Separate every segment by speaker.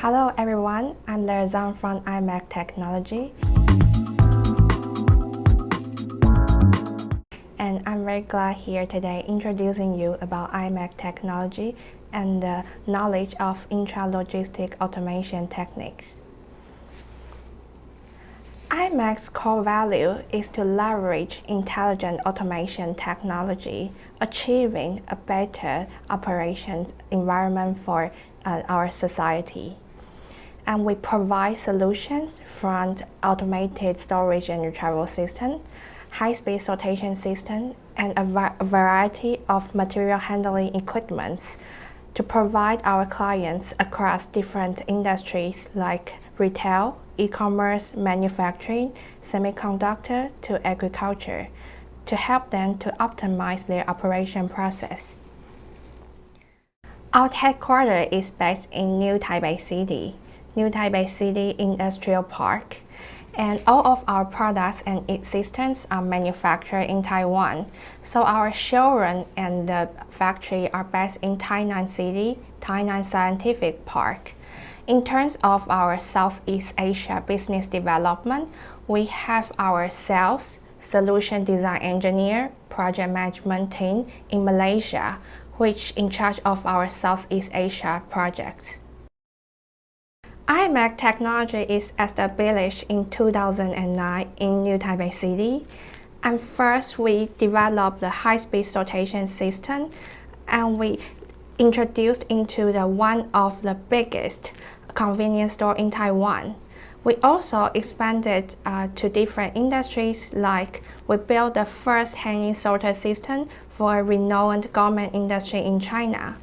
Speaker 1: Hello everyone, I'm Lerzan from iAmech Technology. And I'm very glad here today introducing you about iAmech Technology and the knowledge of intralogistics automation techniques. iAmech's core value is to leverage intelligent automation technology, achieving a better operations environment for our society. And we provide solutions from automated storage and retrieval system, high-speed sortation system, and a variety of material handling equipments to provide our clients across different industries like retail, e-commerce, manufacturing, semiconductor to agriculture to help them to optimize their operation process. Our headquarters is based in New Taipei City, New Taipei City Industrial Park, and all of our products and systems are manufactured in Taiwan. So our showroom and the factory are based in Tainan City, Tainan Scientific Park. In terms of our Southeast Asia business development, we have our sales, solution design engineer, project management team in Malaysia, which in charge of our Southeast Asia projects. iAmech Technology is established in 2009 in New Taipei City. And first, we developed the high-speed sortation system, and we introduced into one of the biggest convenience store in Taiwan. We also expanded to different industries, like we built the first hanging sorter system for a renowned garment industry in China.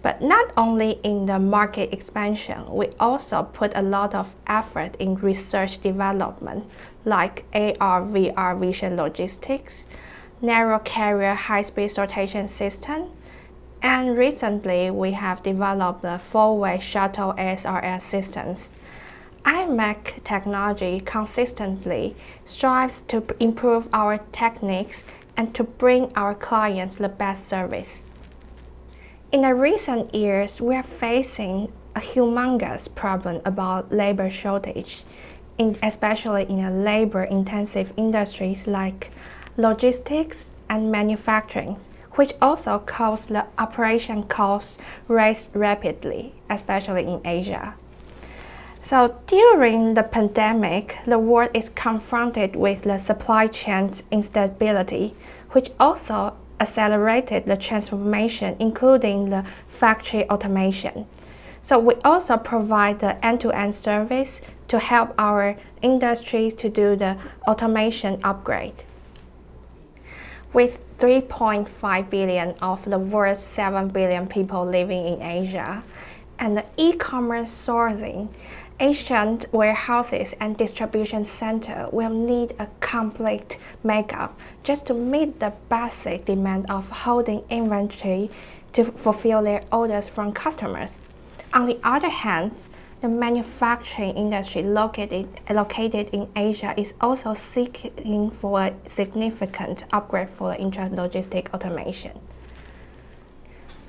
Speaker 1: But not only in the market expansion, we also put a lot of effort in research development, like AR/VR vision logistics, narrow carrier high-speed sortation system, and recently we have developed the four-way shuttle ASRS systems. iAmech Technology consistently strives to improve our techniques and to bring our clients the best service. In the recent years, we are facing a humongous problem about labor shortage, especially in labor-intensive industries like logistics and manufacturing, which also cause the operation costs rise rapidly, especially in Asia. So during the pandemic, the world is confronted with the supply chain's instability, which also accelerated the transformation, including the factory automation. So we also provide the end-to-end service to help our industries to do the automation upgrade. With 3.5 billion of the world's 7 billion people living in Asia, and the e-commerce sourcing, Asian warehouses and distribution center will need a complete makeup just to meet the basic demand of holding inventory to fulfill their orders from customers. On the other hand, the manufacturing industry located in Asia is also seeking for a significant upgrade for intralogistics automation.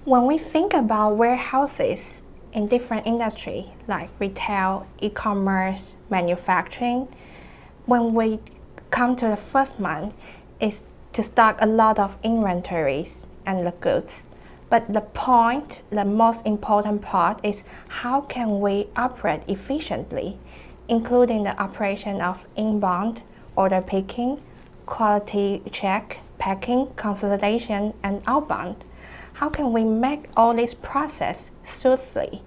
Speaker 1: When we think about warehouses in different industries like retail, e-commerce, manufacturing, when we come to the first month, is to stock a lot of inventories and the goods. But the most important part is how can we operate efficiently, including the operation of inbound, order picking, quality check, packing, consolidation, and outbound. How can we make all this process smoothly?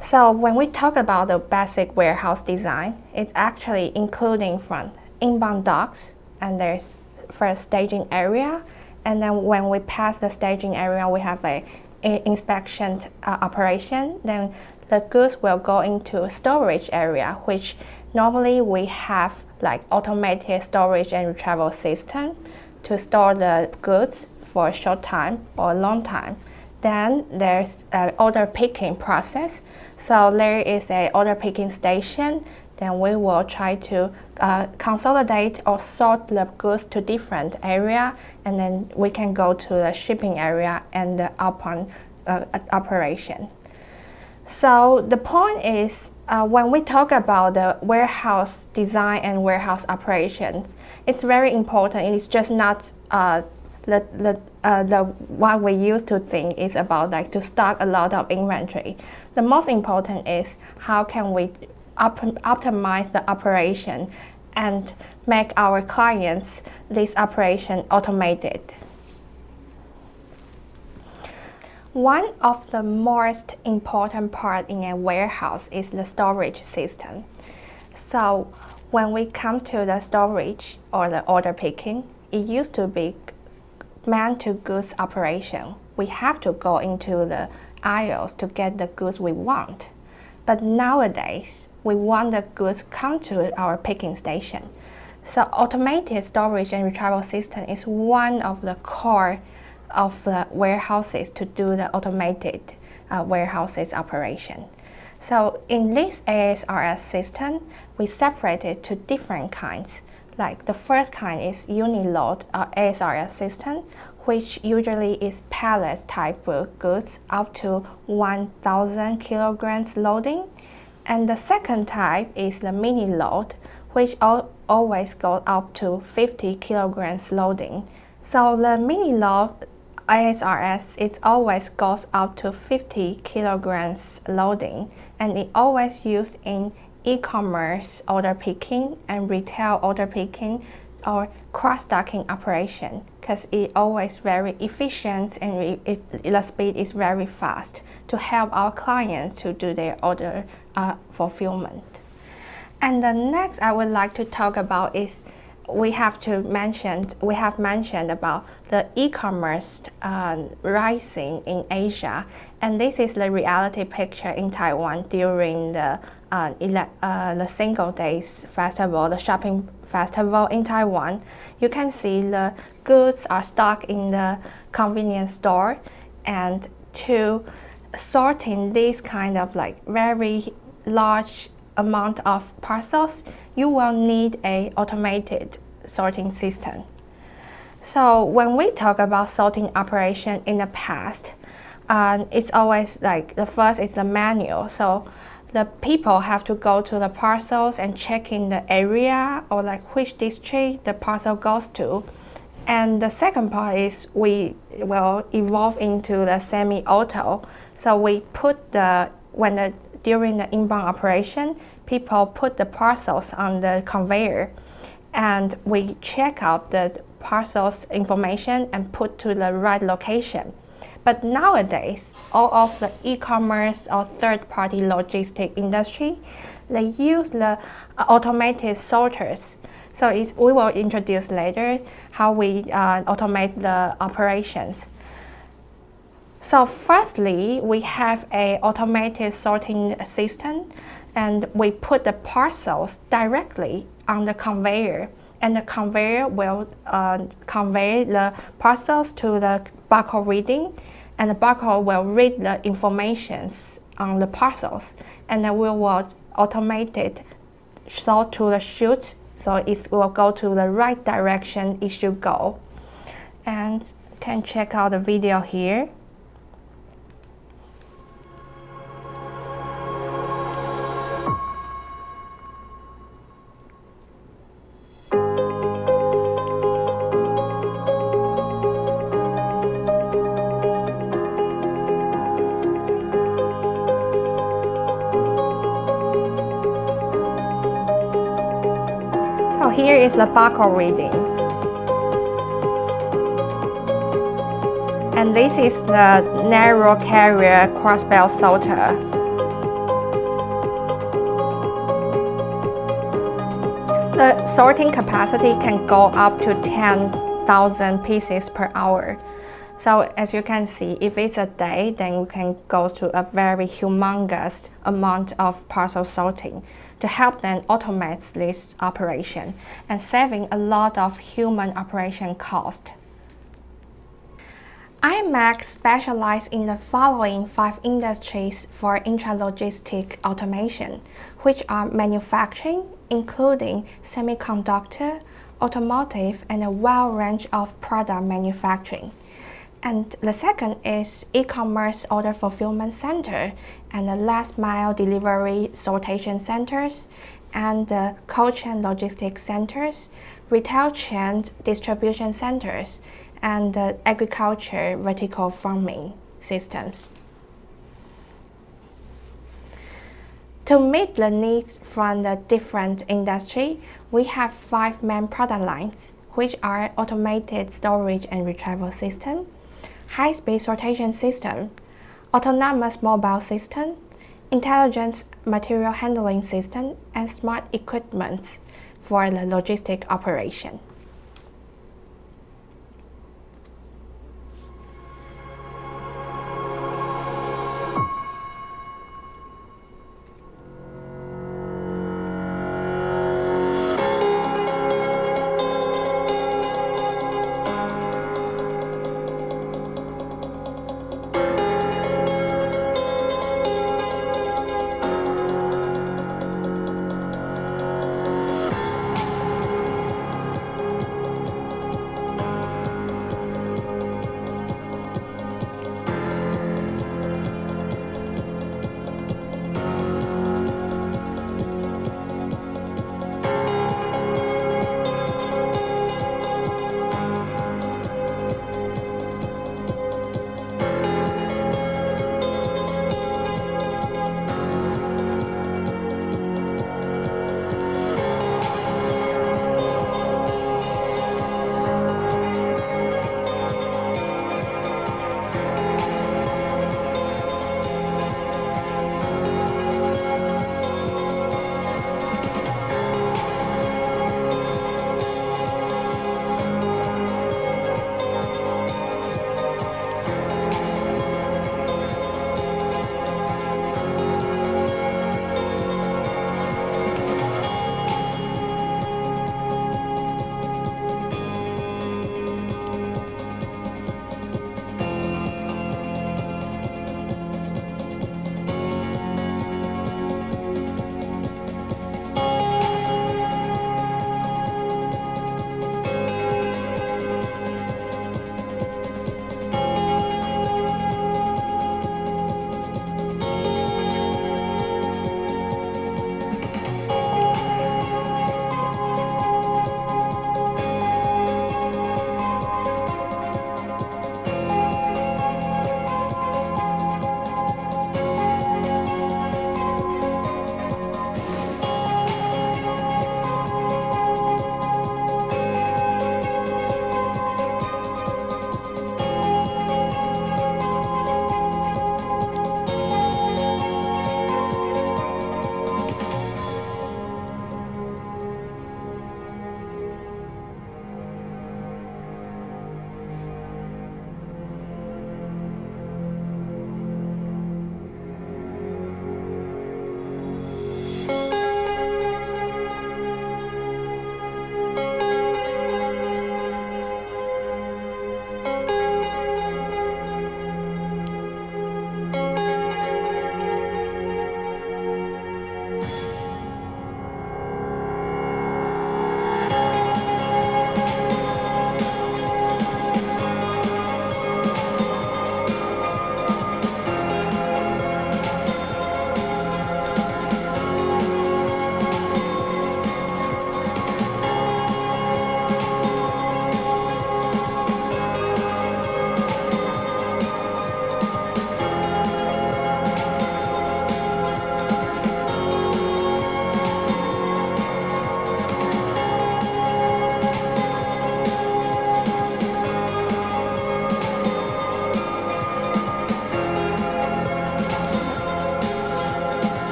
Speaker 1: So when we talk about the basic warehouse design, it's actually including from inbound docks, and there's first staging area, and then when we pass the staging area, we have a inspection operation. Then the goods will go into a storage area, which normally we have like automated storage and retrieval system to store the goods for a short time or a long time. Then there's an order picking process. So there is an order picking station. Then we will try to consolidate or sort the goods to different area, and then we can go to the shipping area and the outbound operation. So the point is, when we talk about the warehouse design and warehouse operations, it's very important. It's just not what we used to think is about like to stock a lot of inventory. The most important is how can we optimize the operation and make our clients this operation automated. One of the most important part in a warehouse is the storage system. So when we come to the storage or the order picking, it used to be man-to-goods operation. We have to go into the aisles to get the goods we want. But nowadays, we want the goods come to our picking station. So automated storage and retrieval system is one of the core of the warehouses to do the automated warehouses operation. So in this ASRS system, we separate it to different kinds. Like the first kind is unit-load ASRS system, which usually is pallet type of goods up to 1,000 kilograms loading. And the second type is the mini-load, which always goes up to 50 kilograms loading. So the mini-load ASRS, it always goes up to 50 kilograms loading, and it always used in e-commerce order picking and retail order picking or cross-docking operation, because it always very efficient and the speed is very fast to help our clients to do their order fulfillment. And the next I would like to talk about is we have mentioned about the e-commerce rising in Asia, and this is the reality picture in Taiwan during the Single Days Festival, the shopping festival in Taiwan. You can see the goods are stocked in the convenience store, and to sorting this kind of like very large amount of parcels, you will need an automated sorting system. So when we talk about sorting operation in the past, it's always like the first is the manual. So the people have to go to the parcels and check in the area or like which district the parcel goes to. And the second part is we will evolve into the semi-auto. So we put during the inbound operation, people put the parcels on the conveyor, and we check out the parcels information and put to the right location. But nowadays, all of the e-commerce or third-party logistic industry, they use the automated sorters. So we will introduce later how we automate the operations. So firstly, we have an automated sorting system, and we put the parcels directly on the conveyor, and the conveyor will convey the parcels to the barcode reading, and the barcode will read the information on the parcels, and then we will automate it sort to the chute, so it will go to the right direction it should go. And you can check out the video here. So here is the barcode reading. And this is the narrow carrier cross-belt sorter. The sorting capacity can go up to 10,000 pieces per hour. So as you can see, if it's a day, then we can go to a very humongous amount of parcel sorting to help them automate this operation and saving a lot of human operation cost. iAmech specializes in the following 5 industries for intralogistics automation, which are manufacturing, including semiconductor, automotive, and a wide range of product manufacturing. And the second is e-commerce order fulfillment center and the last mile delivery sortation centers and cold chain logistics centers, retail chain distribution centers, and agriculture vertical farming systems. To meet the needs from the different industry, we have 5 main product lines, which are automated storage and retrieval system, high-speed sortation system, autonomous mobile system, intelligent material handling system, and smart equipment for the logistic operation.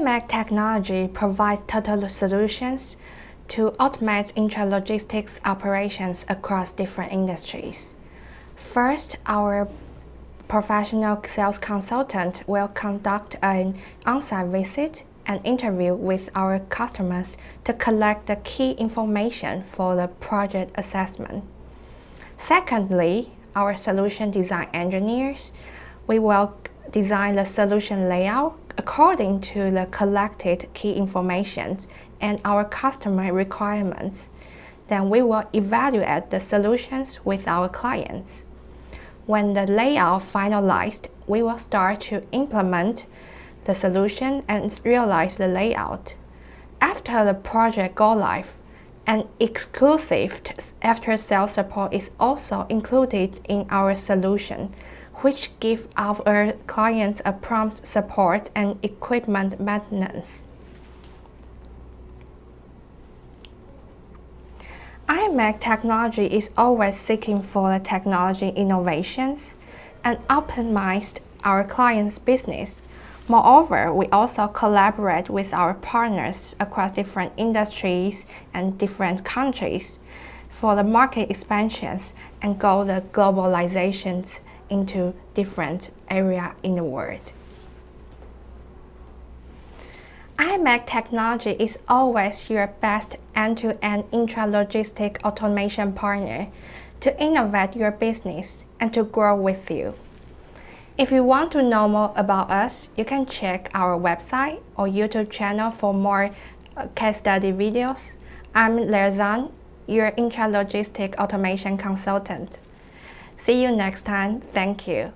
Speaker 1: iAmech technology provides total solutions to automate intralogistics operations across different industries. First, our professional sales consultant will conduct an on-site visit and interview with our customers to collect the key information for the project assessment. Secondly, our solution design engineers, we will design the solution layout according to the collected key information and our customer requirements. Then we will evaluate the solutions with our clients. When the layout finalized, we will start to implement the solution and realize the layout. After the project go live, an exclusive after-sales support is also included in our solution, which gives our clients a prompt support and equipment maintenance. iAmech technology is always seeking for the technology innovations and optimize our clients' business. Moreover, we also collaborate with our partners across different industries and different countries for the market expansions and go the globalizations into different areas in the world. iAmech technology is always your best end-to-end intralogistic automation partner to innovate your business and to grow with you. If you want to know more about us, you can check our website or YouTube channel for more case study videos. I'm Lerzan, your intralogistic automation consultant. See you next time. Thank you.